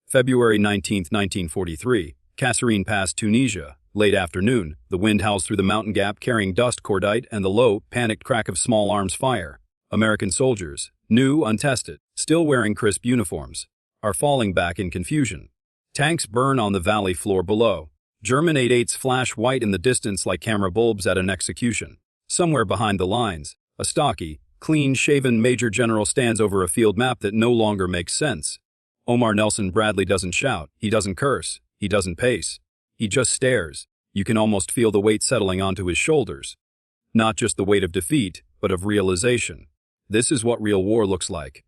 February 19, 1943, Kasserine Pass, Tunisia. Late afternoon, the wind howls through the mountain gap carrying dust, cordite, and the low, panicked crack of small arms fire. American soldiers, new, untested, still wearing crisp uniforms, are falling back in confusion. Tanks burn on the valley floor below. German 8.8s flash white in the distance like camera bulbs at an execution. Somewhere behind the lines, a stocky, clean-shaven major general stands over a field map that no longer makes sense. Omar Nelson Bradley doesn't shout, he doesn't curse, he doesn't pace. He just stares. You can almost feel the weight settling onto his shoulders. Not just the weight of defeat, but of realization. This is what real war looks like.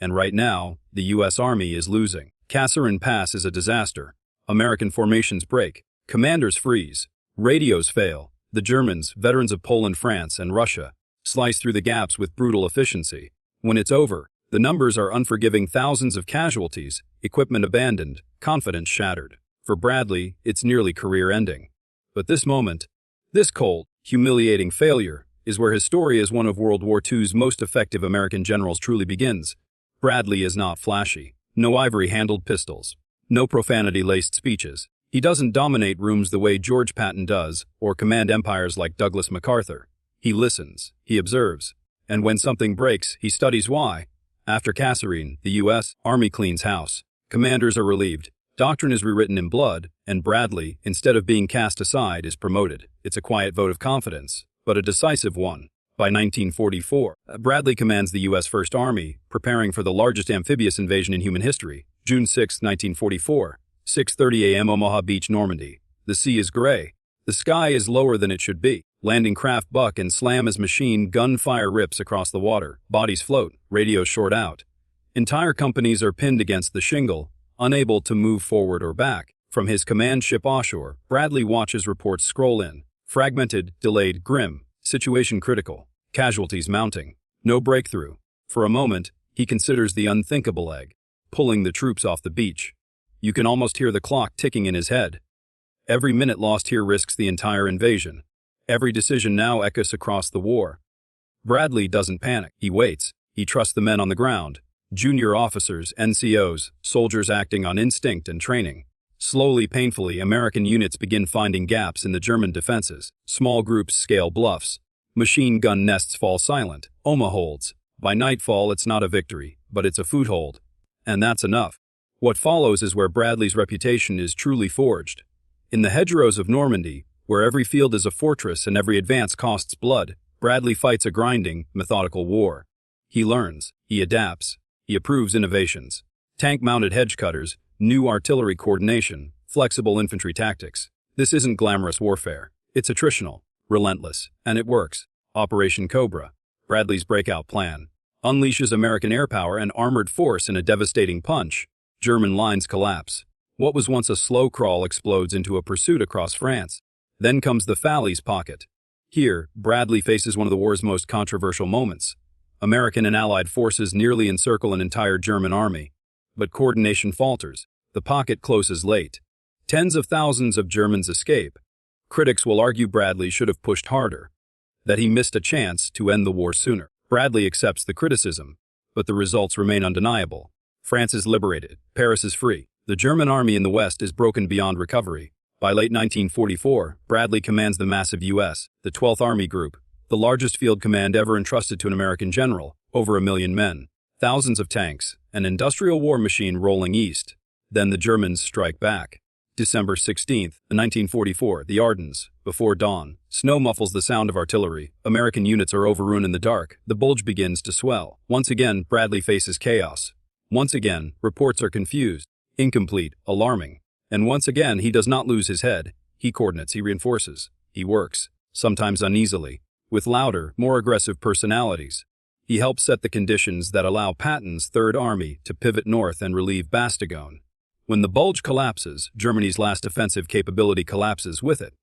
And right now, the U.S. Army is losing. Kasserine Pass is a disaster. American formations break. Commanders freeze. Radios fail. The Germans, veterans of Poland, France, and Russia, slice through the gaps with brutal efficiency. When it's over, the numbers are unforgiving: thousands of casualties, equipment abandoned, confidence shattered. For Bradley, it's nearly career-ending. But this moment, this cold, humiliating failure, is where his story as one of World War II's most effective American generals truly begins. Bradley is not flashy. No ivory-handled pistols. No profanity-laced speeches. He doesn't dominate rooms the way George Patton does, or command empires like Douglas MacArthur. He listens. He observes. And when something breaks, he studies why. After Kasserine, the U.S. Army cleans house. Commanders are relieved. Doctrine is rewritten in blood, and Bradley, instead of being cast aside, is promoted. It's a quiet vote of confidence, but a decisive one. By 1944, Bradley commands the U.S. First Army, preparing for the largest amphibious invasion in human history. June 6, 1944, 6:30 a.m. Omaha Beach, Normandy. The sea is gray. The sky is lower than it should be. Landing craft buck and slam as machine gun fire rips across the water. Bodies float, radios short out. Entire companies are pinned against the shingle, unable to move forward or back. From his command ship offshore, Bradley watches reports scroll in. Fragmented, delayed, grim. Situation critical. Casualties mounting. No breakthrough. For a moment, he considers the unthinkable egg. Pulling the troops off the beach. You can almost hear the clock ticking in his head. Every minute lost here risks the entire invasion. Every decision now echoes across the war. Bradley doesn't panic. He waits. He trusts the men on the ground. Junior officers, NCOs, soldiers acting on instinct and training. Slowly, painfully, American units begin finding gaps in the German defenses. Small groups scale bluffs. Machine gun nests fall silent. Omaha holds. By nightfall, it's not a victory, but it's a foothold. And that's enough. What follows is where Bradley's reputation is truly forged. In the hedgerows of Normandy, where every field is a fortress and every advance costs blood, Bradley fights a grinding, methodical war. He learns. He adapts. He approves innovations. Tank-mounted hedge cutters, new artillery coordination, flexible infantry tactics. This isn't glamorous warfare. It's attritional, relentless, and it works. Operation Cobra, Bradley's breakout plan, unleashes American air power and armored force in a devastating punch. German lines collapse. What was once a slow crawl explodes into a pursuit across France. Then comes the Falaise Pocket. Here, Bradley faces one of the war's most controversial moments. American and Allied forces nearly encircle an entire German army. But coordination falters. The pocket closes late. Tens of thousands of Germans escape. Critics will argue Bradley should have pushed harder, that he missed a chance to end the war sooner. Bradley accepts the criticism, but the results remain undeniable. France is liberated. Paris is free. The German army in the West is broken beyond recovery. By late 1944, Bradley commands the massive U.S., the 12th Army Group, the largest field command ever entrusted to an American general, over 1 million men, thousands of tanks, an industrial war machine rolling east. Then the Germans strike back. December 16, 1944, the Ardennes. Before dawn, snow muffles the sound of artillery. American units are overrun in the dark. The bulge begins to swell. Once again, Bradley faces chaos. Once again, reports are confused, incomplete, alarming. And once again, he does not lose his head. He coordinates, he reinforces, he works, sometimes uneasily, with louder, more aggressive personalities. He helps set the conditions that allow Patton's Third Army to pivot north and relieve Bastogne. When the bulge collapses, Germany's last offensive capability collapses with it.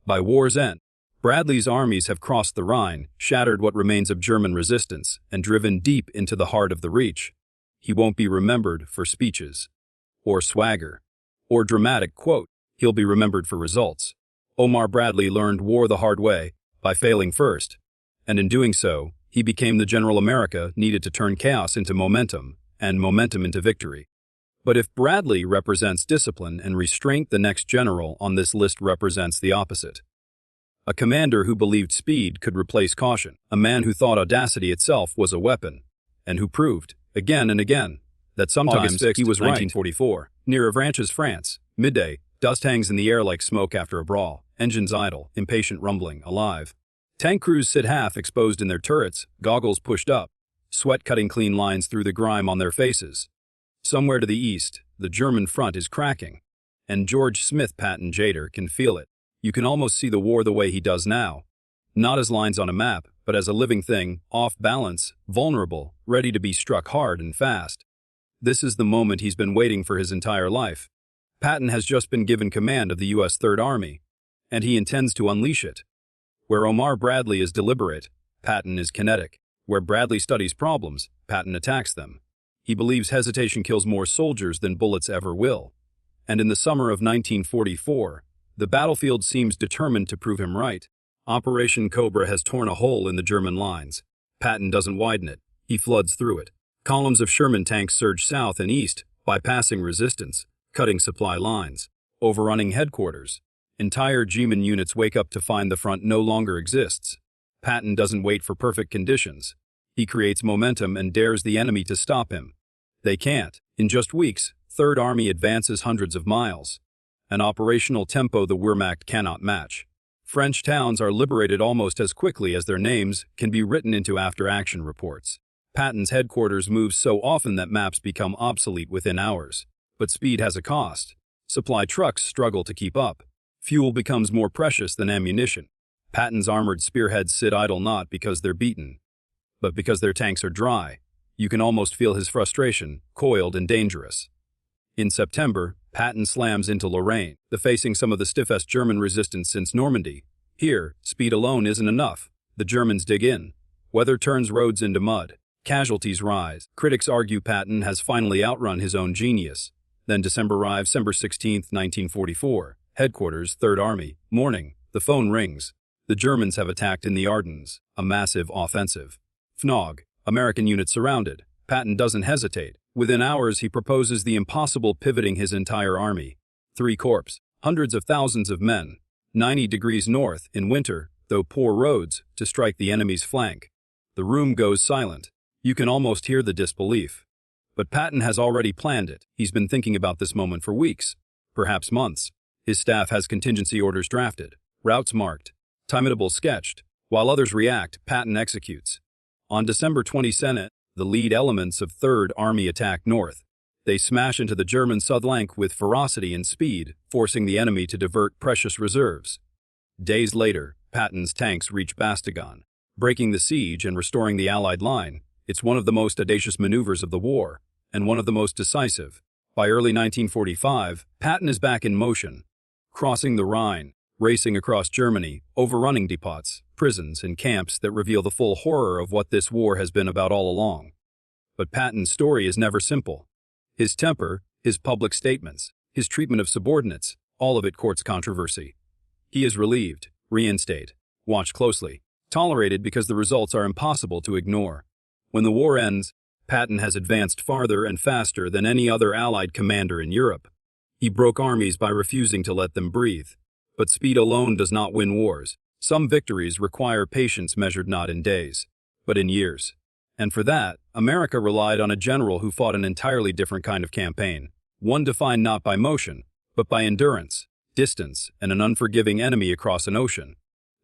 By war's end, Bradley's armies have crossed the Rhine, shattered what remains of German resistance, and driven deep into the heart of the Reach. He won't be remembered for speeches, or swagger, or dramatic quote. He'll be remembered for results. Omar Bradley learned war the hard way, by failing first. And in doing so, he became the general America needed to turn chaos into momentum, and momentum into victory. But if Bradley represents discipline and restraint, the next general on this list represents the opposite. A commander who believed speed could replace caution, a man who thought audacity itself was a weapon, and who proved, again and again, that sometimes he was right. 1944, near Avranches, France, midday, dust hangs in the air like smoke after a brawl, engines idle, impatient rumbling, alive. Tank crews sit half exposed in their turrets, goggles pushed up, sweat cutting clean lines through the grime on their faces. Somewhere to the east, the German front is cracking, and George Smith Patton Jader can feel it. You can almost see the war the way he does now. Not as lines on a map, but as a living thing, off balance, vulnerable, ready to be struck hard and fast. This is the moment he's been waiting for his entire life. Patton has just been given command of the U.S. Third Army, and he intends to unleash it. Where Omar Bradley is deliberate, Patton is kinetic. Where Bradley studies problems, Patton attacks them. He believes hesitation kills more soldiers than bullets ever will. And in the summer of 1944, the battlefield seems determined to prove him right. Operation Cobra has torn a hole in the German lines. Patton doesn't widen it. He floods through it. Columns of Sherman tanks surge south and east, bypassing resistance, cutting supply lines, overrunning headquarters. Entire German units wake up to find the front no longer exists. Patton doesn't wait for perfect conditions. He creates momentum and dares the enemy to stop him. They can't. In just weeks, Third Army advances hundreds of miles. An operational tempo the Wehrmacht cannot match. French towns are liberated almost as quickly as their names can be written into after-action reports. Patton's headquarters moves so often that maps become obsolete within hours. But speed has a cost. Supply trucks struggle to keep up. Fuel becomes more precious than ammunition. Patton's armored spearheads sit idle not because they're beaten, but because their tanks are dry. You can almost feel his frustration, coiled and dangerous. In September, Patton slams into Lorraine, facing some of the stiffest German resistance since Normandy. Here, speed alone isn't enough. The Germans dig in. Weather turns roads into mud. Casualties rise. Critics argue Patton has finally outrun his own genius. Then December arrives, December 16, 1944. Headquarters, Third Army. Morning. The phone rings. The Germans have attacked in the Ardennes. A massive offensive. Fnog. American units surrounded. Patton doesn't hesitate. Within hours, he proposes the impossible, pivoting his entire army. 3 corps, hundreds of thousands of men, 90 degrees north, in winter, though poor roads, to strike the enemy's flank. The room goes silent. You can almost hear the disbelief. But Patton has already planned it. He's been thinking about this moment for weeks, perhaps months. His staff has contingency orders drafted, routes marked, timetables sketched. While others react, Patton executes. On December 22, the lead elements of Third Army attack north. They smash into the German flank with ferocity and speed, forcing the enemy to divert precious reserves. Days later, Patton's tanks reach Bastogne, breaking the siege and restoring the Allied line. It's one of the most audacious maneuvers of the war, and one of the most decisive. By early 1945, Patton is back in motion, crossing the Rhine, racing across Germany, overrunning depots, prisons, and camps that reveal the full horror of what this war has been about all along. But Patton's story is never simple. His temper, his public statements, his treatment of subordinates, all of it courts controversy. He is relieved, reinstate, watched closely, tolerated because the results are impossible to ignore. When the war ends, Patton has advanced farther and faster than any other Allied commander in Europe. He broke armies by refusing to let them breathe. But speed alone does not win wars. Some victories require patience measured not in days, but in years. And for that, America relied on a general who fought an entirely different kind of campaign, one defined not by motion, but by endurance, distance, and an unforgiving enemy across an ocean.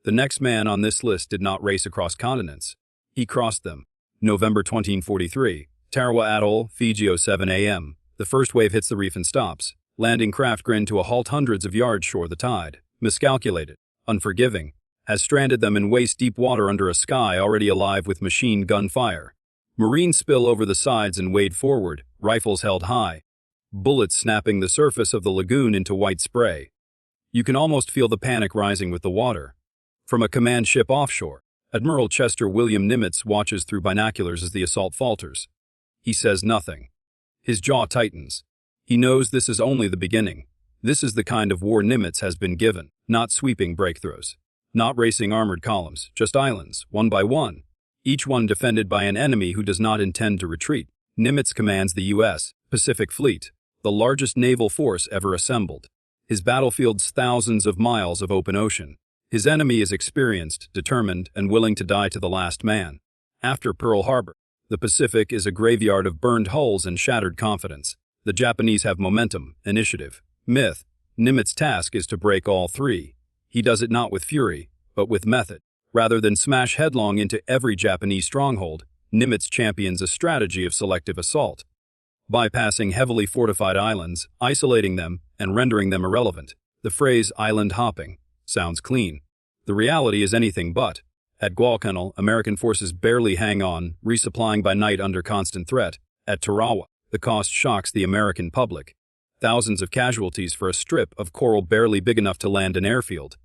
The next man on this list did not race across continents. He crossed them. November 1943, Tarawa Atoll, Fiji, 7 a.m. The first wave hits the reef and stops. Landing craft grind to a halt hundreds of yards shore. The tide, miscalculated, unforgiving, has stranded them in waist-deep water under a sky already alive with machine gun fire. Marines spill over the sides and wade forward, rifles held high, bullets snapping the surface of the lagoon into white spray. You can almost feel the panic rising with the water. From a command ship offshore, Admiral Chester William Nimitz watches through binoculars as the assault falters. He says nothing. His jaw tightens. He knows this is only the beginning. This is the kind of war Nimitz has been given, not sweeping breakthroughs, not racing armored columns, just islands, one by one, each one defended by an enemy who does not intend to retreat. Nimitz commands the U.S. Pacific Fleet, the largest naval force ever assembled. His battlefield's thousands of miles of open ocean. His enemy is experienced, determined, and willing to die to the last man. After Pearl Harbor, the Pacific is a graveyard of burned hulls and shattered confidence. The Japanese have momentum, initiative, myth. Nimitz' task is to break all three. He does it not with fury, but with method. Rather than smash headlong into every Japanese stronghold, Nimitz champions a strategy of selective assault. Bypassing heavily fortified islands, isolating them, and rendering them irrelevant. The phrase island hopping sounds clean. The reality is anything but. At Guadalcanal, American forces barely hang on, resupplying by night under constant threat. At Tarawa, the cost shocks the American public. Thousands of casualties for a strip of coral barely big enough to land an airfield.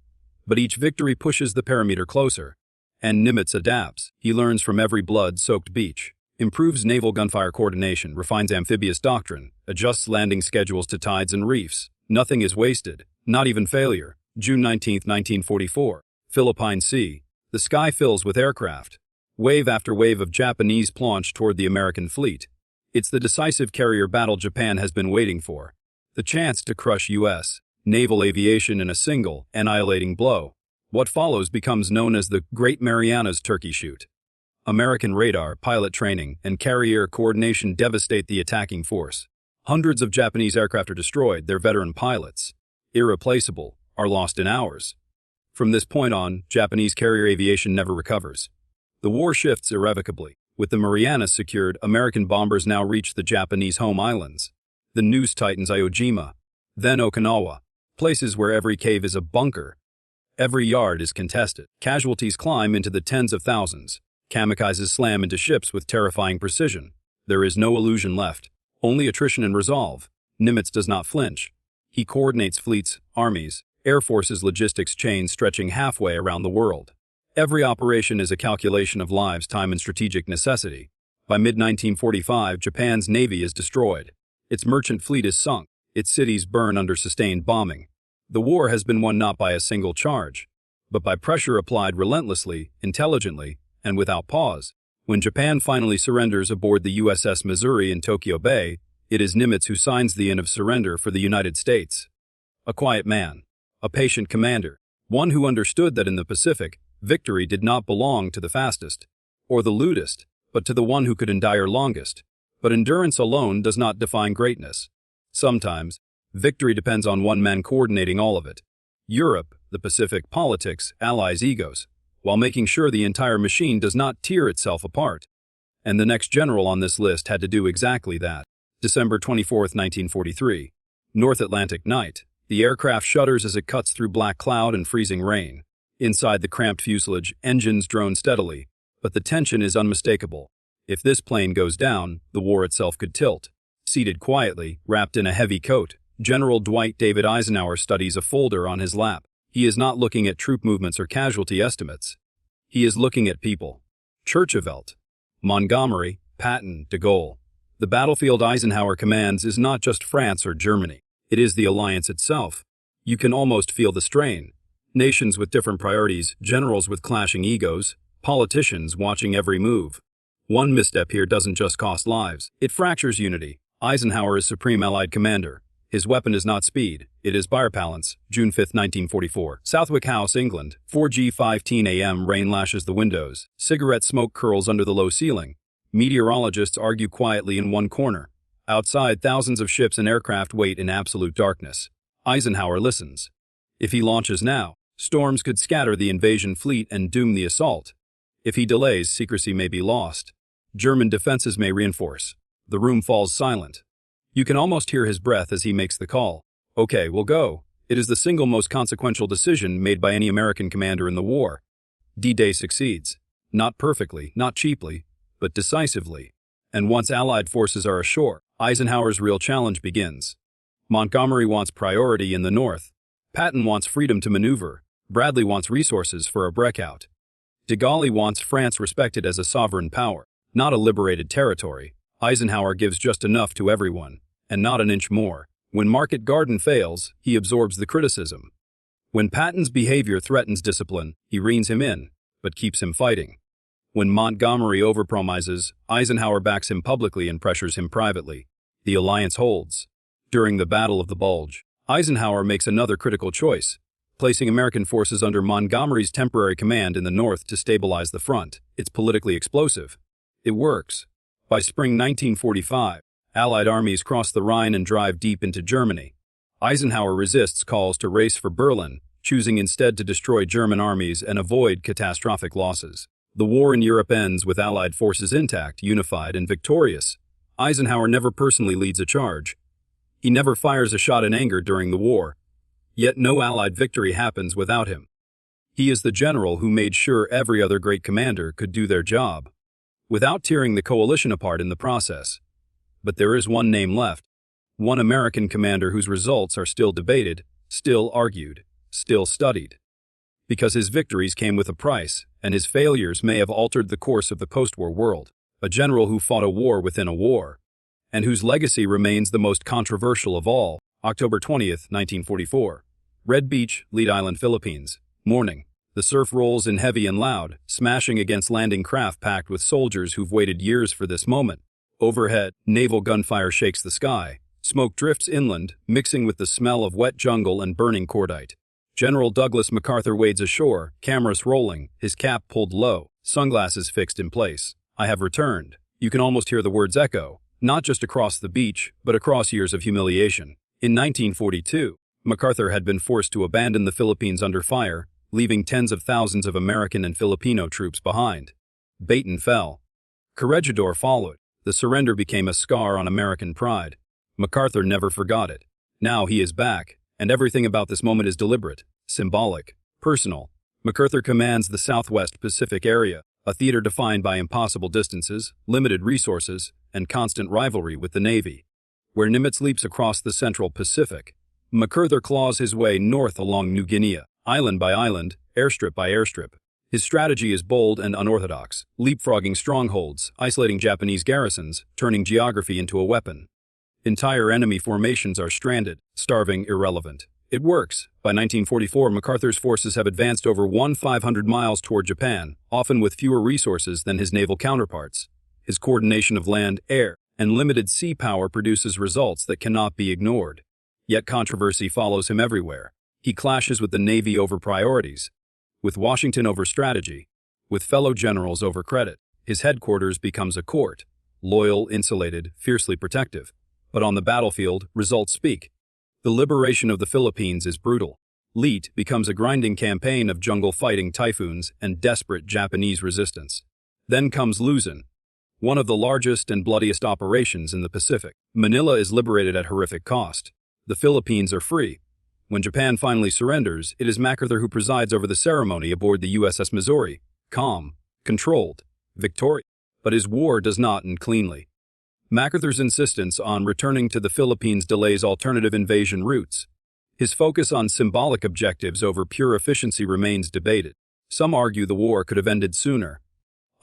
But each victory pushes the parameter closer. And Nimitz adapts. He learns from every blood-soaked beach, improves naval gunfire coordination, refines amphibious doctrine, adjusts landing schedules to tides and reefs. Nothing is wasted, not even failure. June 19, 1944. Philippine Sea. The sky fills with aircraft. Wave after wave of Japanese launch toward the American fleet. It's the decisive carrier battle Japan has been waiting for. The chance to crush U.S. naval aviation in a single, annihilating blow. What follows becomes known as the Great Marianas Turkey Shoot. American radar, pilot training, and carrier coordination devastate the attacking force. Hundreds of Japanese aircraft are destroyed, their veteran pilots, irreplaceable, are lost in hours. From this point on, Japanese carrier aviation never recovers. The war shifts irrevocably. With the Marianas secured, American bombers now reach the Japanese home islands. The news tightens Iwo Jima, then Okinawa, places where every cave is a bunker. Every yard is contested. Casualties climb into the tens of thousands. Kamikazes slam into ships with terrifying precision. There is no illusion left, only attrition and resolve. Nimitz does not flinch. He coordinates fleets, armies, air forces, logistics chains stretching halfway around the world. Every operation is a calculation of lives, time, and strategic necessity. By mid-1945, Japan's navy is destroyed. Its merchant fleet is sunk. Its cities burn under sustained bombing. The war has been won not by a single charge, but by pressure applied relentlessly, intelligently, and without pause. When Japan finally surrenders aboard the USS Missouri in Tokyo Bay, it is Nimitz who signs the end of surrender for the United States. A quiet man, a patient commander, one who understood that in the Pacific, victory did not belong to the fastest, or the lewdest, but to the one who could endure longest. But endurance alone does not define greatness. Sometimes, victory depends on one man coordinating all of it. Europe, the Pacific, politics, allies, egos, while making sure the entire machine does not tear itself apart. And the next general on this list had to do exactly that. December 24, 1943. North Atlantic night. The aircraft shudders as it cuts through black cloud and freezing rain. Inside the cramped fuselage, engines drone steadily, but the tension is unmistakable. If this plane goes down, the war itself could tilt. Seated quietly, wrapped in a heavy coat, General Dwight David Eisenhower studies a folder on his lap. He is not looking at troop movements or casualty estimates. He is looking at people. Churchevelt, Montgomery, Patton, de Gaulle. The battlefield Eisenhower commands is not just France or Germany. It is the alliance itself. You can almost feel the strain. Nations with different priorities, generals with clashing egos, politicians watching every move. One misstep here doesn't just cost lives, it fractures unity. Eisenhower is Supreme Allied Commander. His weapon is not speed, it is firebalance. June 5, 1944. Southwick House, England. 4:15 a.m. Rain lashes the windows. Cigarette smoke curls under the low ceiling. Meteorologists argue quietly in one corner. Outside, thousands of ships and aircraft wait in absolute darkness. Eisenhower listens. If he launches now, storms could scatter the invasion fleet and doom the assault. If he delays, secrecy may be lost. German defenses may reinforce. The room falls silent. You can almost hear his breath as he makes the call. Okay, we'll go. It is the single most consequential decision made by any American commander in the war. D-Day succeeds. Not perfectly, not cheaply, but decisively. And once Allied forces are ashore, Eisenhower's real challenge begins. Montgomery wants priority in the north. Patton wants freedom to maneuver. Bradley wants resources for a breakout. De Gaulle wants France respected as a sovereign power, not a liberated territory. Eisenhower gives just enough to everyone, and not an inch more. When Market Garden fails, he absorbs the criticism. When Patton's behavior threatens discipline, he reins him in, but keeps him fighting. When Montgomery overpromises, Eisenhower backs him publicly and pressures him privately. The alliance holds. During the Battle of the Bulge, Eisenhower makes another critical choice, placing American forces under Montgomery's temporary command in the north to stabilize the front. It's politically explosive. It works. By spring 1945, Allied armies cross the Rhine and drive deep into Germany. Eisenhower resists calls to race for Berlin, choosing instead to destroy German armies and avoid catastrophic losses. The war in Europe ends with Allied forces intact, unified, and victorious. Eisenhower never personally leads a charge. He never fires a shot in anger during the war. Yet no Allied victory happens without him. He is the general who made sure every other great commander could do their job, without tearing the coalition apart in the process. But there is one name left. One American commander whose results are still debated, still argued, still studied. Because his victories came with a price, and his failures may have altered the course of the post-war world. A general who fought a war within a war, and whose legacy remains the most controversial of all. October 20th, 1944. Red Beach, Lead Island, Philippines. Morning. The surf rolls in heavy and loud, smashing against landing craft packed with soldiers who've waited years for this moment. Overhead, naval gunfire shakes the sky. Smoke drifts inland, mixing with the smell of wet jungle and burning cordite. General Douglas MacArthur wades ashore, cameras rolling, his cap pulled low, sunglasses fixed in place. I have returned. You can almost hear the words echo, not just across the beach, but across years of humiliation. In 1942, MacArthur had been forced to abandon the Philippines under fire, leaving tens of thousands of American and Filipino troops behind. Baton fell. Corregidor followed. The surrender became a scar on American pride. MacArthur never forgot it. Now he is back, and everything about this moment is deliberate, symbolic, personal. MacArthur commands the Southwest Pacific area, a theater defined by impossible distances, limited resources, and constant rivalry with the Navy. Where Nimitz leaps across the central Pacific, MacArthur claws his way north along New Guinea, island by island, airstrip by airstrip. His strategy is bold and unorthodox, leapfrogging strongholds, isolating Japanese garrisons, turning geography into a weapon. Entire enemy formations are stranded, starving, irrelevant. It works. By 1944, MacArthur's forces have advanced over 1,500 miles toward Japan, often with fewer resources than his naval counterparts. His coordination of land, air, and limited sea power produces results that cannot be ignored. Yet controversy follows him everywhere. He clashes with the Navy over priorities, with Washington over strategy, with fellow generals over credit. His headquarters becomes a court, loyal, insulated, fiercely protective. But on the battlefield, results speak. The liberation of the Philippines is brutal. Leyte becomes a grinding campaign of jungle fighting typhoons and desperate Japanese resistance. Then comes Luzon, one of the largest and bloodiest operations in the Pacific. Manila is liberated at horrific cost. The Philippines are free. When Japan finally surrenders, it is MacArthur who presides over the ceremony aboard the USS Missouri, calm, controlled, victorious. But his war does not end cleanly. MacArthur's insistence on returning to the Philippines delays alternative invasion routes. His focus on symbolic objectives over pure efficiency remains debated. Some argue the war could have ended sooner.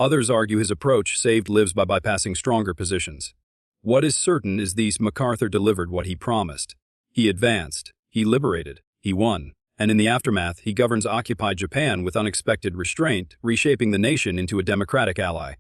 Others argue his approach saved lives by bypassing stronger positions. What is certain is these: MacArthur delivered what he promised. He advanced, he liberated, he won, and in the aftermath he governs occupied Japan with unexpected restraint, reshaping the nation into a democratic ally.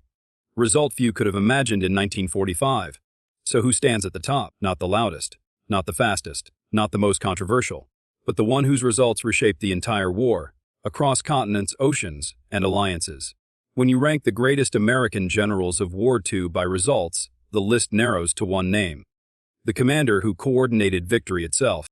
Result few could have imagined in 1945. So who stands at the top? Not the loudest, not the fastest, not the most controversial, but the one whose results reshaped the entire war, across continents, oceans, and alliances. When you rank the greatest American generals of War II by results, the list narrows to one name. The commander who coordinated victory itself.